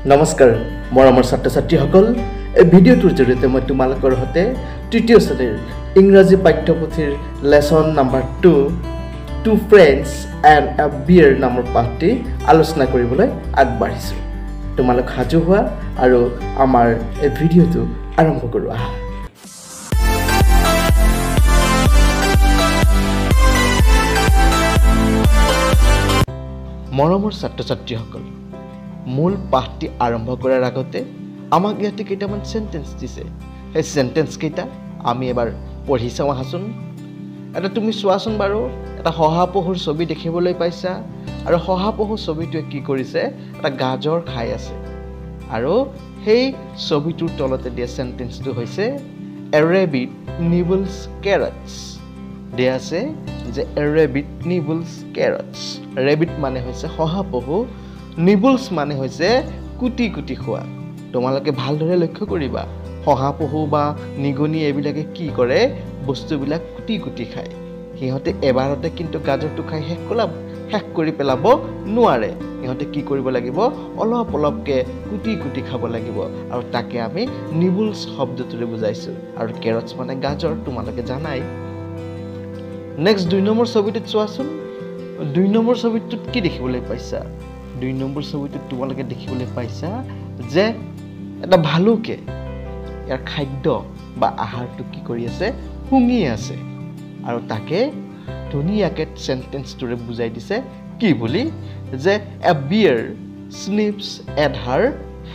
নমস্কাৰ মৰমৰ ছাত্ৰ-ছাত্ৰীসকল এই ভিডিঅ'টোৰ জৰিয়তে মই তোমালোকৰ সৈতে তৃতীয় শ্ৰেণীৰ ইংৰাজী পাঠ্যপুথিৰ lesson number 2 two friends and a bear নামৰ পাঠটি আলোচনা কৰিবলৈ আগবাঢ়িছো তোমালোক সাজু হোৱা আৰু আমাৰ এই ভিডিঅ'টো আৰম্ভ কৰোঁ আহা মৰমৰ ছাত্ৰ-ছাত্ৰীসকল মূল পাঠটি আৰম্ভ কৰাৰ আগতে আমাক ইয়াতে কেইটামান সেন্টেন্স দিছে এই সেন্টেন্স কেইটা আমি এবাৰ পঢ়ি চাওঁ আহাচোন এটা তুমি চোৱাচোন বাৰু এটা শহাপহুৰ ছবি দেখিবলৈ পাইছা আৰু শহাপহু ছবিটোৱে কি কৰিছে এটা গাজৰ খাই আছে আৰু সেই ছবিটোৰ তলতে দিয়া সেন্টেন্সটো হৈছে a rabbit nibbles carrots দিয়া আছে যে a rabbit nibbles carrots rabbit মানে হৈছে শহাপহু নিবলস মানে হৈছে কুটি কুটি খোৱা তোমালোকে ভালদৰে লক্ষ্য কৰিবা শহাপহু বা নিগনি এবিলাকে কি কৰে বস্তুবিলাক কুটি কুটি খায় হিহতে এবাৰতে কিন্তু গাজৰটো খাই শেষ কৰি পেলাব নোৱাৰে হিহতে কি কৰিব লাগিব অলপ অলপকে কুটি কুটি খাব লাগিব আৰু তাকে আমি নিবলস শব্দটোৰে বুজাইছো আৰু কেৰটছ মানে গাজৰ তোমালোকে জানাই নেক্সট 2 নম্বৰ ছবিটোত চোৱাচোন 2 নম্বৰ ছবিটোত কি দেখিবলৈ পাইছা 2 নম্বৰ ছবিটোত তোমালোকে দেখিবলৈ পাইছা যে এটা ভালুকে ইয়াৰ খাদ্য বা আহাৰটো কি কৰি আছে হুঙি আছে আৰু তাকে ধুনীয়াকৈ সেন্টেন্সটোৰে বুজাই দিছে কি বুলি যে a bear sniffs at her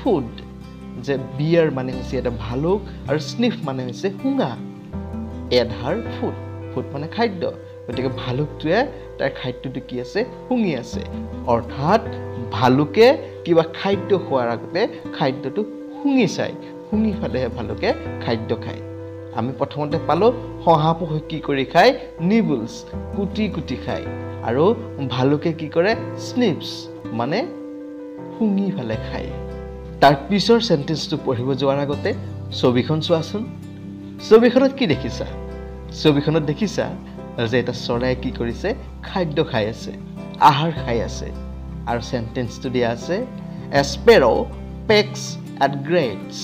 food যে bear মানে হৈছে এটা ভালুক আৰু sniff মানে হৈছে হুঙা at her food food মানে খাদ্য গতিকে ভালুকটোৱে তাৰ খাদ্যটো কি আছে হুঙি আছে অৰ্থাৎ ভালুকে কিবা খাদ্য খোৱাৰ আগতে খাদ্যটো হুঙি চাই হুঙি ফালেহে ভালুকে খাদ্য খায় আমি প্ৰথমতে পালো শহাপহু কি কৰি খায় নিবলস কুটি কুটি খায় আৰু ভালুকে কি কৰে স্নিপস মানে হুঙি ফালে খায় তাৰ পিছৰ সেন্টেন্সটো পঢ়িব যোৱাৰ আগতে ছবিখন চোৱাচোন ছবিখনত কি দেখিছা ছবিখনত দেখিছা যে এটা চৰাই কি কৰিছে খাদ্য খাই আছে আহাৰ খাই আছে আৰু সেন্টেন্সটো দিয়া আছে a sparrow pecks at grains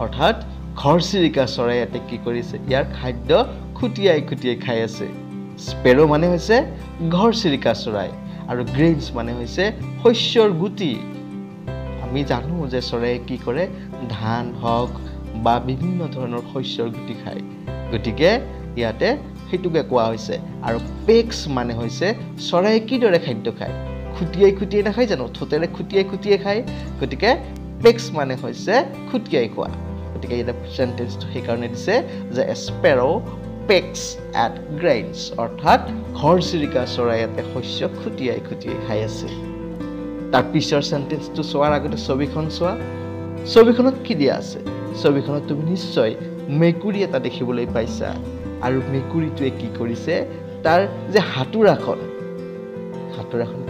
অৰ্থাৎ ঘৰচিৰিকা চৰাই এতে কি কৰিছে ইয়াৰ খাদ্য খুটিয়াই খুটিয়াই খাই আছে স্পেৰো মানে হৈছে ঘৰচিৰিকা চৰাই আৰু গ্ৰেইনছ মানে হৈছে শস্যৰ গুটি আমি জানো যে চৰাই কি কৰে ধান হওক বা বিভিন্ন ধৰণৰ শস্যৰ গুটি খায় গতিকে ইয়াতে হেতুকে কোৱা হৈছে আৰু পেক্স মানে হৈছে চৰাই কিদৰে খাদ্য খায় খুটিয়াই খুটিয়াই নাখায় জানো ঠোঁটেৰে খুটিয়াই খুটিয়াই খায় গতিকে পেক্স মানে হৈছে খুটিয়াই খোৱা গতিকে এটা সেন্টেন্সটো সেইকাৰণে দিছে যে a sparrow pecks at grains অৰ্থাৎ ঘৰচিৰিকা চৰাই এতে শস্য খুটিয়াই খুটিয়াই খাই আছে তাৰ পিছৰ সেন্টেন্সটো চোৱাৰ আগতে ছবিখন চোৱা ছবিখনত কি দিয়া আছে ছবিখনত তুমি নিশ্চয় মেকুৰী এটা দেখিবলৈ পাইছা আৰু মেকুৰীটোৱে কি কৰিছে তাৰ যে হাতুৰাখন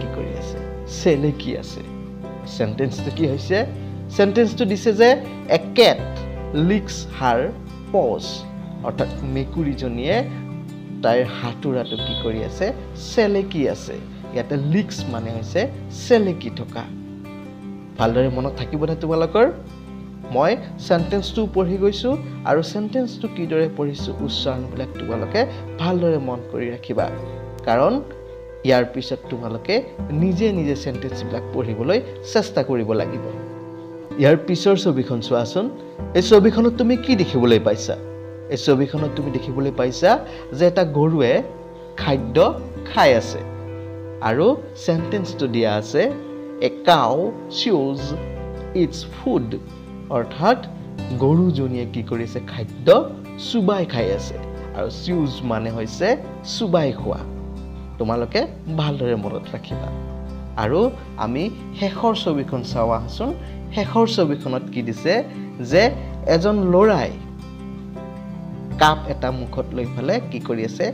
কি কৰি আছে চেলেকি আছে সেন্টেন্সটো কি হৈছে সেন্টেন্সটো দিছে যে a cat licks her paws অৰ্থাৎ মেকুৰীজনীয়ে তাইৰ হাতুৰাটো কি কৰি আছে চেলেকি আছে ইয়াতে লিক্স মানে হৈছে চেলেকি থকা ভালদৰে মনত থাকিবনে তোমালোকৰ মই সেন্টেন্সটো পঢ়ি গৈছো আৰু সেন্টেন্সটো কিদৰে পঢ়িছো উচ্চাৰণবিলাক তোমালোকে ভালদৰে মন কৰি ৰাখিবা কাৰণ ইয়াৰ পিছত তোমালোকে নিজে নিজে সেন্টেন্সবিলাক পঢ়িবলৈ চেষ্টা কৰিব লাগিব ইয়াৰ পিছৰ ছবিখন চোৱাচোন এই ছবিখনত তুমি কি দেখিবলৈ পাইছা এই ছবিখনত তুমি দেখিবলৈ পাইছা যে এটা গৰুৱে খাদ্য খাই আছে আৰু সেন্টেন্সটো দিয়া আছে a cow chews its food অৰ্থাৎ গৰুজনীয়ে কি কৰিছে খাদ্য চুবাই খাই আছে আৰু chews মানে হৈছে চুবাই খোৱা তোমালোকে ভালদৰে মনত ৰাখিবা আৰু আমি শেষৰ ছবিখন চাওঁ আহাচোন শেষৰ ছবিখনত কি দিছে যে এজন ল'ৰাই কাপ এটা মুখত লৈ ফেলে কি কৰি আছে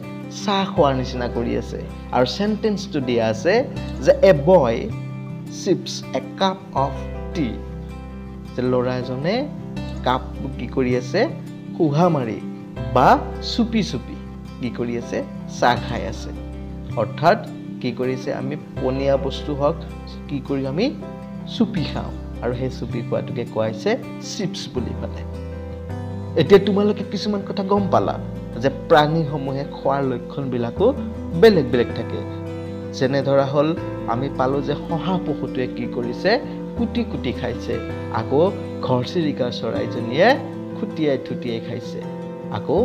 চাহ খোৱাৰ নিচিনা কৰি আছে আৰু সেন্টেন্সটো দিয়া আছে যে a boy sips a cup of tea যে ল'ৰাজনে কাপ কি কৰি আছে খুহা মাৰি বা চুপি চুপি কি কৰি আছে চাহ খাই আছে অৰ্থাৎ কি কৰিছে আমি পনীয়া বস্তু হক কি কৰি আমি চুপি খাওঁ আৰু সেই চুপি খোৱাটোকে কোৱা হৈছে চিপছ বুলি মানে এতিয়া তোমালোকে কিছুমান কথা গম পালা যে প্ৰাণীসমূহে খোৱাৰ লক্ষণবিলাকো বেলেগ বেলেগ থাকে যেনে ধৰা হ'ল আমি পালো যে শহাপহুটোৱে কি কৰিছে কুটি কুটি খাইছে আকৌ ঘৰচিৰিকা চৰাইজনীয়ে খুটিয়াই থুটিয়াই খাইছে আকৌ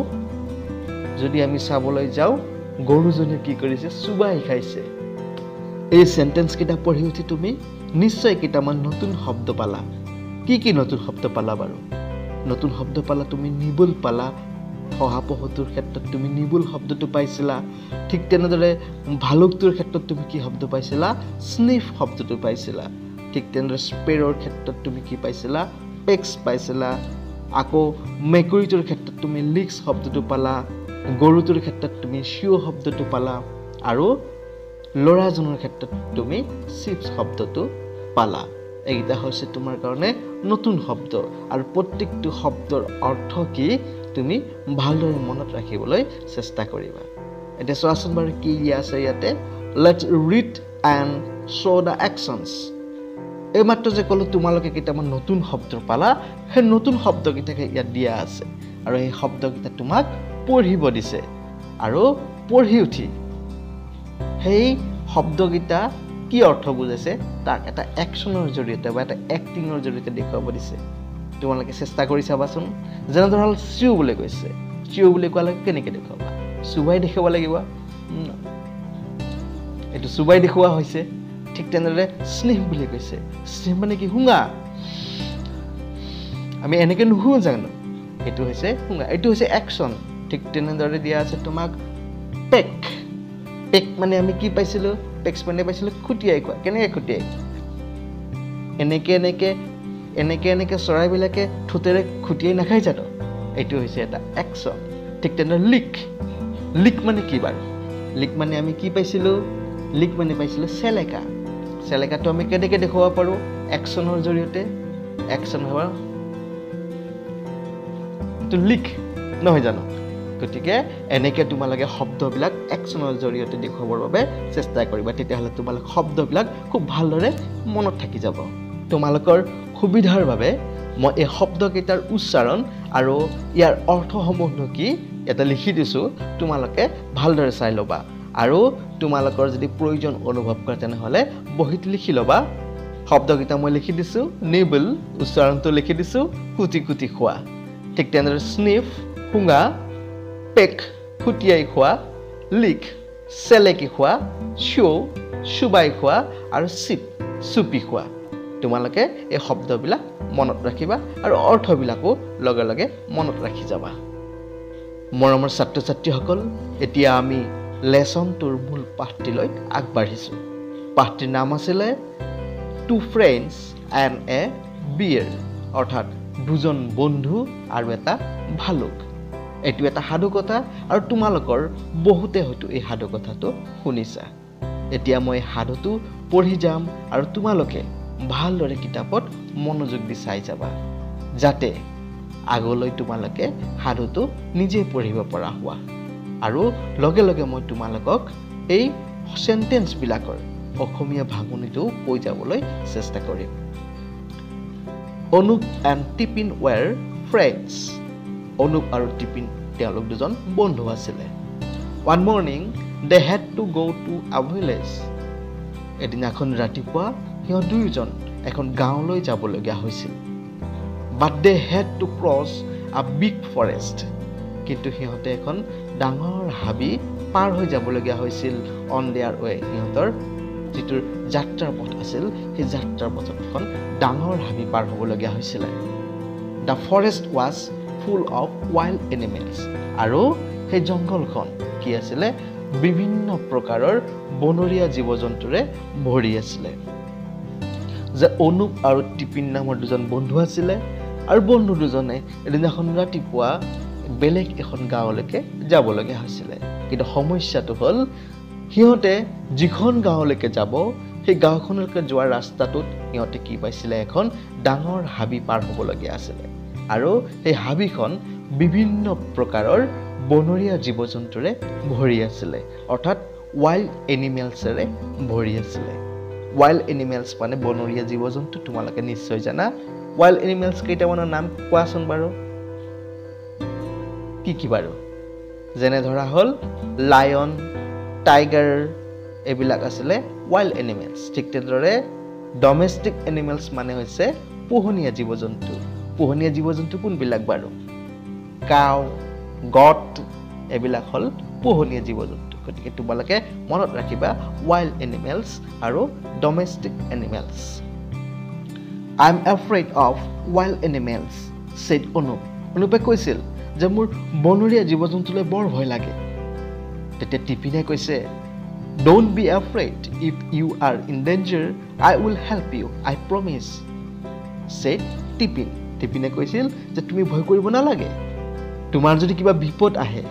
যদি আমি চাবলৈ যাওঁ গৰুজনীয়ে কি কৰিছে চুবাই খাইছে এই সেন্টেন্স কেইটা পঢ়ি উঠি তুমি নিশ্চয় কেইটামান নতুন শব্দ পালা কি নতুন শব্দ পালা বাৰু নতুন শব্দ পালা তুমি নিবুল পালা শহাপহুটোৰ ক্ষেত্ৰত তুমি নিবুল শব্দটো পাইছিলা ঠিক তেনেদৰে ভালুকটোৰ ক্ষেত্ৰত তুমি কি শব্দ পাইছিলা স্নিফ শব্দটো পাইছিলা ঠিক তেনেদৰে স্পেৰৰ ক্ষেত্ৰত তুমি কি পাইছিলা পেক্স পাইছিলা আকৌ মেকুৰীটোৰ ক্ষেত্ৰত তুমি লিক্স শব্দটো পালা গৰুটোৰ ক্ষেত্ৰত তুমি শিও শব্দটো পালা আৰু লৰাজনৰ ক্ষেত্ৰত তুমি চিপছ শব্দটো পালা এইটা হৈছে তোমাৰ কাৰণে নতুন শব্দ আৰু প্ৰত্যেকটো শব্দৰ অৰ্থ কি তুমি ভালদৰে মনত ৰাখিবলৈ চেষ্টা কৰিবা এতিয়া চোৱাচোন বাৰু কি আছে ইয়াতে let's read and show the actions এই মাত্ৰ যে ক'লো তোমালোকে কেইটামান নতুন শব্দ পালা সেই নতুন শব্দকেইটাকে ইয়াত দিয়া আছে আৰু এই শব্দকেইটা তোমাক পঢ়িব দিছে আৰু পঢ়ি উঠি সেই শব্দকেইটা কি অৰ্থ বুজাইছে তাক এটা একচনৰ জৰিয়তে বা এটা এক্টিঙৰ জৰিয়তে দেখুৱাব দিছে তোমালোকে চেষ্টা কৰি চাবাচোন যেনে ধৰা চিউ বুলি কৈছে চিউ বুলি কোৱালে কেনেকৈ দেখুৱাবা চুবাই দেখুৱাব লাগিব এইটো চুবাই দেখুওৱা হৈছে ঠিক তেনেদৰে স্নিফ বুলি কৈছে স্নিফ মানে কি শুঙা আমি এনেকৈ নুশুওঁ জানো এইটো হৈছে শুঙা এইটো হৈছে একচন ঠিক তেনেদৰে দিয়া আছে তোমাক পেক পেক মানে আমি কি পাইছিলোঁ পেক্স মানে পাইছিলোঁ খুটিয়াই খোৱা কেনেকৈ খুটিয়াই এনেকৈ চৰাইবিলাকে ঠোঁটেৰে খুটিয়াই নাখায় জানো এইটো হৈছে এটা একচন ঠিক তেনেদৰে লিক মানে কি বাৰু লিক মানে আমি কি পাইছিলোঁ লিক মানে পাইছিলোঁ চেলেকাটো আমি কেনেকৈ দেখুৱাব পাৰোঁ একচনৰ জৰিয়তে একচন হ'ব এইটো লিক নহয় জানো গতিকে এনেকৈ তোমালোকে শব্দবিলাক একচনৰ জৰিয়তে দেখুৱাবৰ বাবে চেষ্টা কৰিবা তেতিয়াহ'লে তোমালোক শব্দবিলাক খুব ভালদৰে মনত থাকি যাব তোমালোকৰ সুবিধাৰ বাবে মই এই শব্দকেইটাৰ উচ্চাৰণ আৰু ইয়াৰ অৰ্থসমূহনো কি এটা লিখি দিছোঁ তোমালোকে ভালদৰে চাই ল'বা আৰু তোমালোকৰ যদি প্ৰয়োজন অনুভৱ কৰে তেনেহ'লে বহীত লিখি ল'বা শব্দকেইটা মই লিখি দিছোঁ নিবল উচ্চাৰণটো লিখি দিছোঁ কুটি কুটি খোৱা ঠিক তেনেদৰে স্নিফ শুঙা পেক খুটিয়াই খোৱা লিক চেলেকি খোৱা শ্ব' চুবাই খোৱা আৰু চুপি খোৱা তোমালোকে এই শব্দবিলাক মনত ৰাখিবা আৰু অৰ্থবিলাকো লগে লগে মনত ৰাখি যাবা মৰমৰ ছাত্ৰ ছাত্ৰীসকল এতিয়া আমি লেছনটোৰ মূল পাঠটিলৈ আগবাঢ়িছোঁ পাঠটিৰ নাম আছিলে two friends and a bear অৰ্থাৎ দুজন বন্ধু আৰু এটা ভালুক এইটো এটা সাধুকথা আৰু তোমালোকৰ বহুতে হয়তো এই সাধুকথাটো শুনিছা এতিয়া মই সাধুটো পঢ়ি যাম আৰু তোমালোকে ভালদৰে কিতাপত মনোযোগ দি চাই যাবা যাতে আগলৈ তোমালোকে সাধুটো নিজে পঢ়িব পৰা হোৱা আৰু লগে লগে মই তোমালোকক এই সেন্টেন্সবিলাকৰ অসমীয়া ভাঙনিটো কৈ যাবলৈ চেষ্টা কৰিম Anup and Tipin were friends Anup আৰু টিপিন তেওঁলোক দুজন বন্ধু আছিলে one morning they had to go to a village এদিনাখন ৰাতিপুৱা সিহঁত দুয়োজন এখন গাঁৱলৈ যাবলগীয়া হৈছিল but they had to cross a big forest কিন্তু সিহঁতে এখন ডাঙৰ হাবি পাৰ হৈ যাবলগীয়া হৈছিল অন দেয়াৰ ৱে সিহঁতৰ যিটো যাত্ৰাৰ পথ আছিল সেই যাত্ৰাৰ পথত এখন ডাঙৰ হাবি পাৰ হ'বলগীয়া হৈছিলে the forest was full of wild animals আৰু সেই জংঘলখন কি আছিলে বিভিন্ন প্ৰকাৰৰ বনৰীয়া জীৱ জন্তুৰে ভৰি আছিলে যে অনুপ আৰু টিপিন নামৰ দুজন বন্ধু আছিলে আৰু বন্ধু দুজনে এদিনাখন ৰাতিপুৱা বেলেগ এখন গাঁৱলৈকে যাবলগীয়া হৈছিলে কিন্তু সমস্যাটো হ'ল সিহঁতে যিখন গাঁৱলৈকে যাব সেই গাঁওখনলৈকে যোৱাৰ ৰাস্তাটোত সিহঁতে কি পাইছিলে এখন ডাঙৰ হাবি পাৰ হ'বলগীয়া আছিলে আৰু সেই হাবিখন বিভিন্ন প্ৰকাৰৰ বনৰীয়া জীৱ জন্তুৰে ভৰি আছিলে অৰ্থাৎ ৱাইল্ড এনিমেলছেৰে ভৰি আছিলে wild animals মানে বনৰীয়া জীৱ-জন্তু তোমালোকে নিশ্চয় জানা wild animals কেইটামানৰ নাম কোৱাচোন বাৰু কি বাৰু যেনে ধৰা হল লায়ন টাইগাৰ এবিলাক আছিলে wild animals ঠিক তেনেদৰে ডমেষ্টিক এনিমেলস মানে হৈছে পোহনীয়া জীৱ-জন্তু পোহনীয়া জীৱ-জন্তু কোনবিলাক বাৰু কাউ গট এবিলাক হল পোহনীয়া জীৱ-জন্তু গতিকে তোমালোকে মনত ৰাখিবা wild animals আৰু domestic animals I am afraid of wild animals said অনুপে কৈছিল যে মোৰ বনৰীয়া জীৱ-জন্তুলৈ বৰ ভয় লাগে তেতিয়া টিপিনে কৈছে Don't be afraid if you are in danger I will help you I promise said টিপিনে কৈছিল যে তুমি ভয় কৰিব নালাগে তোমাৰ যদি কিবা বিপদ আহে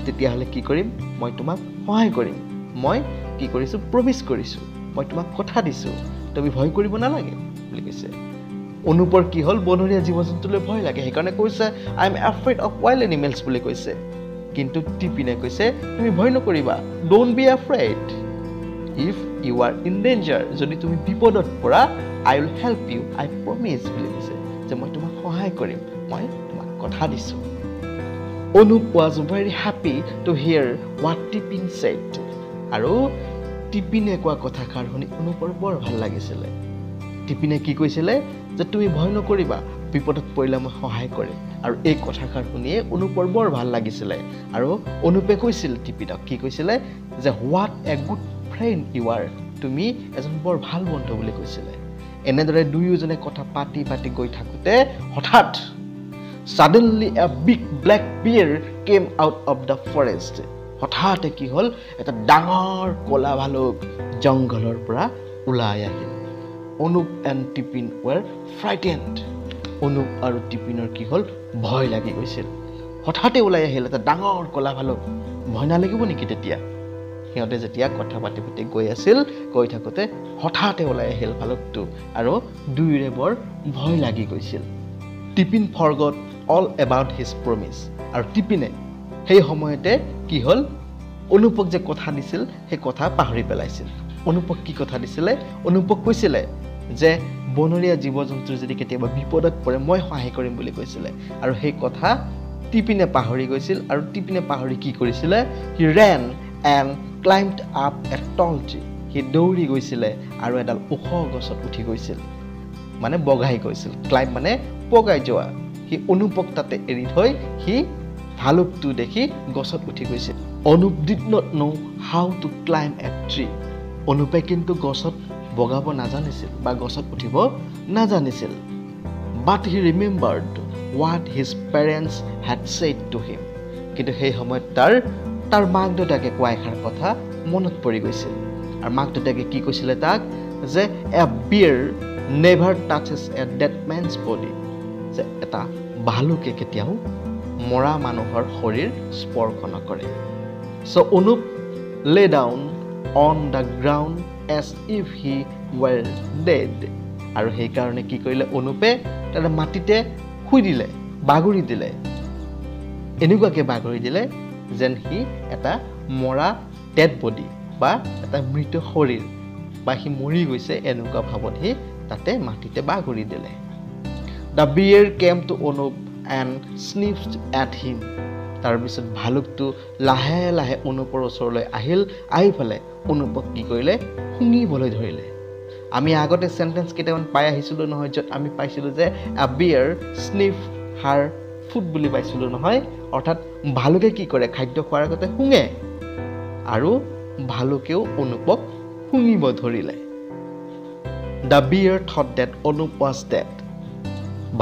তেতিয়া হলে কি কৰিম মই তোমাক সহায় কৰিম মই কি কৰিছো প্ৰমিস কৰিছো মই তোমাক কথা দিছো তুমি ভয় কৰিব নালাগে বুলি কৈছে অনুপৰ কি হল বনৰীয়া জীৱ-জন্তুলৈ ভয় লাগে সেইকাৰণে কৈছে I am afraid of wild animals বুলি কৈছে কিন্তু টিপিনে কৈছে তুমি ভয় নকৰিবা don't be afraid if you are in danger যদি তুমি বিপদত পৰা I will help you I promise বুলি কৈছে যে মই তোমাক সহায় কৰিম মই তোমাক কথা দিছো Anup was very happy to hear what Tipin said আৰু টিপিনে কোৱা কথাষাৰ শুনি অনুপৰ বৰ ভাল লাগিছিল টিপিনে কি কৈছিলে যে তুমি ভয় নকৰিবা বিপদত পৰিলে মই সহায় কৰিম আৰু এই কথাষাৰ শুনিয়ে অনুপৰ বৰ ভাল লাগিছিল আৰু অনুপে কৈছিল টিপিনক কি কৈছিলে যে what a good friend you are তুমি এজন বৰ ভাল বন্ধু বুলি কৈছিলে এনেদৰে দুয়োজনে কথা পাতি গৈ থাকোতে হঠাৎ Suddenly a big black bear came out of the forest. হঠাৎ কি হল এটা ডাঙৰ কলা ভালুক জংগলৰ পৰা ওলাই আহিল Anup and Tipin were frightened Anup আৰু টিপিনৰ কি হল ভয় লাগি গৈছিল হঠাতে ওলাই আহিল এটা ডাঙৰ কলা ভালুক ভয় নালাগিব নেকি তেতিয়া সিহঁতে যেতিয়া কথা পাতি গৈ আছিল গৈ থাকোতে হঠাতে ওলাই আহিল ভালুকটো আৰু দুইৰে বৰ ভয় লাগি গৈছিল Tipin forgot all about his promise আৰু টিপিনে সেই সময়তে কি হল অনুপক যে কথা দিছিল সেই কথা পাহৰি পেলাইছিল অনুপক কি কথা দিছিলে অনুপক কৈছিলে যে বনৰীয়া জীৱ-জন্তুৰ যদি কেতিয়াবা বিপদত পৰে মই সহায় কৰিম বুলি কৈছিলে আৰু সেই কথা টিপিনে পাহৰি গৈছিল আৰু টিপিনে পাহৰি কি কৰিছিলে he ran and climbed up a tall tree he দৌৰি গৈছিলে আৰু এডাল ওখ গছত উঠি গৈছিল মানে বগাই গৈছিল ক্লাইম্ব মানে বগাই যোৱা হি অনুপক তাতে এৰি থৈ হি ভালুকটো দেখি গছত উঠি গৈছিল Anup did not know how to climb a tree অনুপে কিন্তু গছত বগাব নাজানিছিল বা গছত উঠিব নাজানিছিল but he remembered what his parents had said to him কিন্তু সেই সময়ত তাৰ মাক দেউতাকে কোৱা এষাৰ কথা মনত পৰি গৈছিল আৰু মাক দেউতাকে কি কৈছিলে তাক যে a bear never touches a dead man's body যে এটা ভালুকে কেতিয়াও মৰা মানুহৰ শৰীৰ স্পৰ্শ নকৰে so Anup lay down on the ground as if he were dead আৰু সেই কাৰণে কি কৰিলে অনুপে তাৰ মাটিতে শুই দিলে বাগৰি দিলে এনেকুৱাকে বাগৰি দিলে যেন হি এটা মৰা ডেড বডি বা এটা মৃত শৰীৰ বা হি মৰি গৈছে এনেকুৱা ভাৱত হি তাতে মাটিতে বাগৰি দিলে The bear came to Anup and sniffed at him. তাৰ পিছত ভালুকটো লাহে লাহে অনুপৰ ওচৰলৈ আহিল আহি ফলে অনুপক কি কৰিলে শুঙিবলৈ ধৰিলে আমি আগতে সেন্টেন্স কেইটামান পাই আহিছিলো নহয় যত আমি পাইছিলো যে a bear sniff her food বুলি পাইছিলো নহয় অৰ্থাৎ ভালুকে কি কৰে খাদ্য খোৱাৰ আগতে শুঙে আৰু ভালুকেও অনুপক শুঙিব ধৰিলে The bear thought that Anup was dead.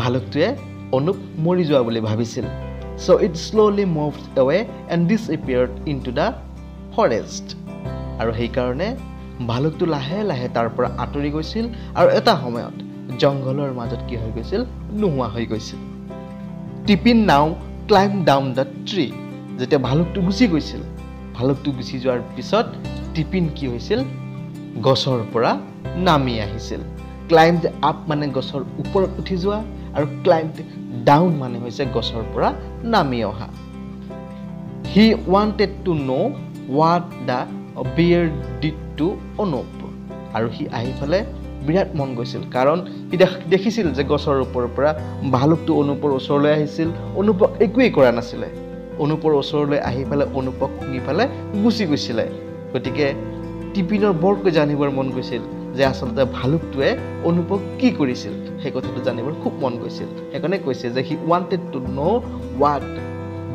ভালুকটোৱে Anup মৰি যোৱা বুলি ভাবিছিল so it slowly moved away and disappeared into the forest আৰু সেই কাৰণে ভালুকটো লাহে লাহে তাৰ পৰা আঁতৰি গৈছিল আৰু এটা সময়ত জংগলৰ মাজত কি হৈ গৈছিল নোহোৱা হৈ গৈছিল Tipin now climbed down the tree যেতিয়া ভালুকটো গুচি গৈছিল ভালুকটো গুচি যোৱাৰ পিছত Tipin কি হৈছিল গছৰ পৰা নামি আহিছিল climbed up মানে গছৰ ওপৰত উঠি যোৱা আৰু climbed down মানে হৈছে গছৰ পৰা নামি অহা he wanted to know what the bear did to Anup আৰু সি আহি ফালে বিৰাট মন গৈছিল কাৰণ সি দেখিছিল যে গছৰ ওপৰৰ পৰা ভালুকটো অনুপৰ ওচৰলৈ আহিছিল অনুপক একোৱেই কৰা নাছিলে অনুপৰ ওচৰলৈ আহি ফালে অনুপক শুঙি ফালে গুচি গৈছিলে গতিকে টিপিনৰ বৰকৈ জানিবৰ মন গৈছিল যে আচলতে ভালুকটোৱে অনুপক কি কৰিছিল সেই কথাটো জানিবৰ খুব মন গৈছিল সেইকাৰণে কৈছে যে হি wanted to know what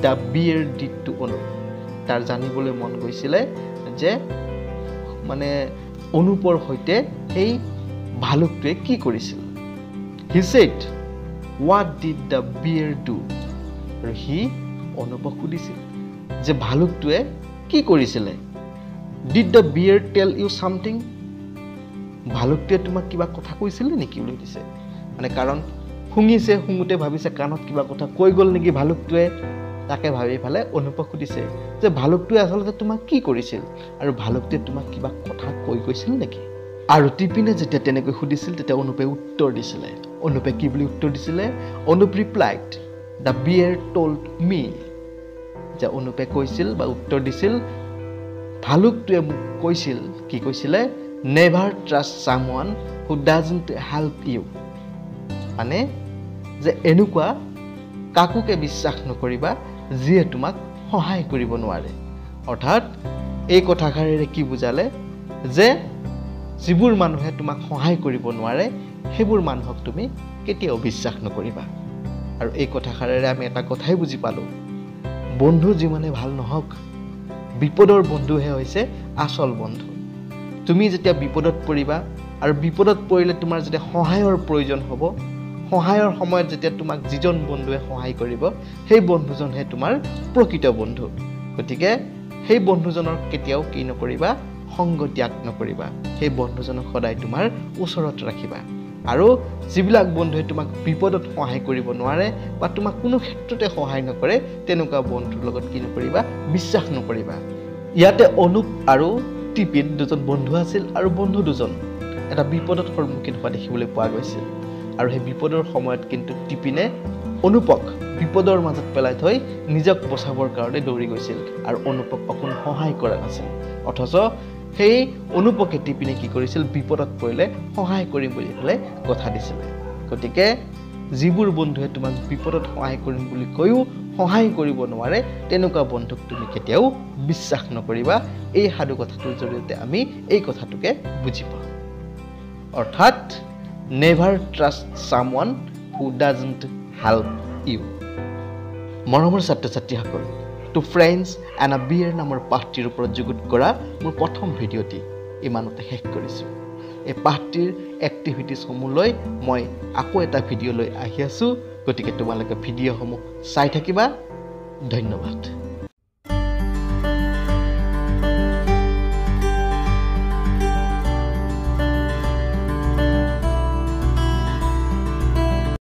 the bear did to Anup তাৰ জানিবলৈ মন গৈছিলে যে মানে অনুপৰ সৈতে সেই ভালুকটোৱে কি কৰিছিল he said what did the bear do আৰু হি অনুপক সুধিছিল যে ভালুকটোৱে কি কৰিছিলে did the bear tell you something ভালুকটোৱে তোমাক কিবা কথা কৈছিল নেকি বুলি দিছে মানে কাৰণ শুঙিছে শুঙুতে ভাবিছে কাণত কিবা কথা কৈ গ'ল নেকি ভালুকটোৱে তাকে ভাবি ফালে অনুপক সুধিছে যে ভালুকটোৱে আচলতে তোমাক কি কৰিছিল আৰু ভালুকটোৱে তোমাক কিবা কথা কৈ গৈছিল নেকি আৰু টিপিনে যেতিয়া তেনেকৈ সুধিছিল তেতিয়া অনুপে উত্তৰ দিছিলে অনুপে কি বুলি উত্তৰ দিছিলে Anup replied the bear told me যে অনুপে কৈছিল বা উত্তৰ দিছিল ভালুকটোৱে মোক কৈছিল কি কৈছিলে never trust someone who doesn't help you মানে যে এনেকুৱা কাকুকে বিশ্বাস নকৰিবা যিয়ে তোমাক সহায় কৰিব নোৱাৰে অৰ্থাৎ এই কথাষাৰেৰে কি বুজালে যে যিবোৰ মানুহে তোমাক সহায় কৰিব নোৱাৰে সেইবোৰ মানুহক তুমি কেতিয়াও বিশ্বাস নকৰিবা আৰু এই কথাষাৰেৰে আমি এটা কথাই বুজি পালো বন্ধু যিমানে ভাল নহওক বিপদৰ বন্ধুহে হৈছে আচল বন্ধু তুমি যেতিয়া বিপদত পৰিবা আৰু বিপদত পৰিলে তোমাৰ যেতিয়া সহায়ৰ প্ৰয়োজন হ'ব সহায়ৰ সময়ত যেতিয়া তোমাক যিজন বন্ধুৱে সহায় কৰিব সেই বন্ধুজনহে তোমাৰ প্ৰকৃত বন্ধু গতিকে সেই বন্ধুজনৰ কেতিয়াও কি নকৰিবা সংগ ত্যাগ নকৰিবা সেই বন্ধুজনক সদায় তোমাৰ ওচৰত ৰাখিবা আৰু যিবিলাক বন্ধুৱে তোমাক বিপদত সহায় কৰিব নোৱাৰে বা তোমাক কোনো ক্ষেত্ৰতে সহায় নকৰে তেনেকুৱা বন্ধুৰ লগত কি নকৰিবা বিশ্বাস নকৰিবা ইয়াতে অনুপ আৰু টিপিন দুজন বন্ধু আছিল আৰু বন্ধু দুজন এটা বিপদত সন্মুখীন হোৱা দেখিবলৈ পোৱা গৈছিল আৰু সেই বিপদৰ সময়ত কিন্তু টিপিনে অনুপক বিপদৰ মাজত পেলাই থৈ নিজক বচাবৰ কাৰণে দৌৰি গৈছিল আৰু অনুপক অকণ সহায় কৰা নাছিল অথচ সেই অনুপকে টিপিনে কি কৰিছিল বিপদত পৰিলে সহায় কৰিম বুলি ক'লে কথা দিছিল গতিকে যিবোৰ বন্ধুৱে তোমাক বিপদত সহায় কৰিম বুলি কৈও সহায় কৰিব নোৱাৰে তেনেকুৱা বন্ধুক তুমি কেতিয়াও বিশ্বাস নকৰিবা এই সাধু কথাটোৰ জৰিয়তে আমি এই কথাটোকে বুজি পাওঁ অৰ্থাৎ never trust someone who doesn't help you মৰমৰ ছাত্ৰ-ছাত্ৰীসকল টু ফ্ৰেণ্ডছ এণ্ড আ বিয়েৰ নামৰ পাঠটিৰ ওপৰত যুগুত কৰা মোৰ প্ৰথম ভিডিঅ'টি ইমানতে শেষ কৰিছোঁ এই পাঠটিৰ এক্টিভিটিছসমূহ লৈ মই আকৌ এটা ভিডিঅ' লৈ আহি আছোঁ গতিকে তোমালোকে ভিডিঅ'সমূহ চাই থাকিবা ধন্যবাদ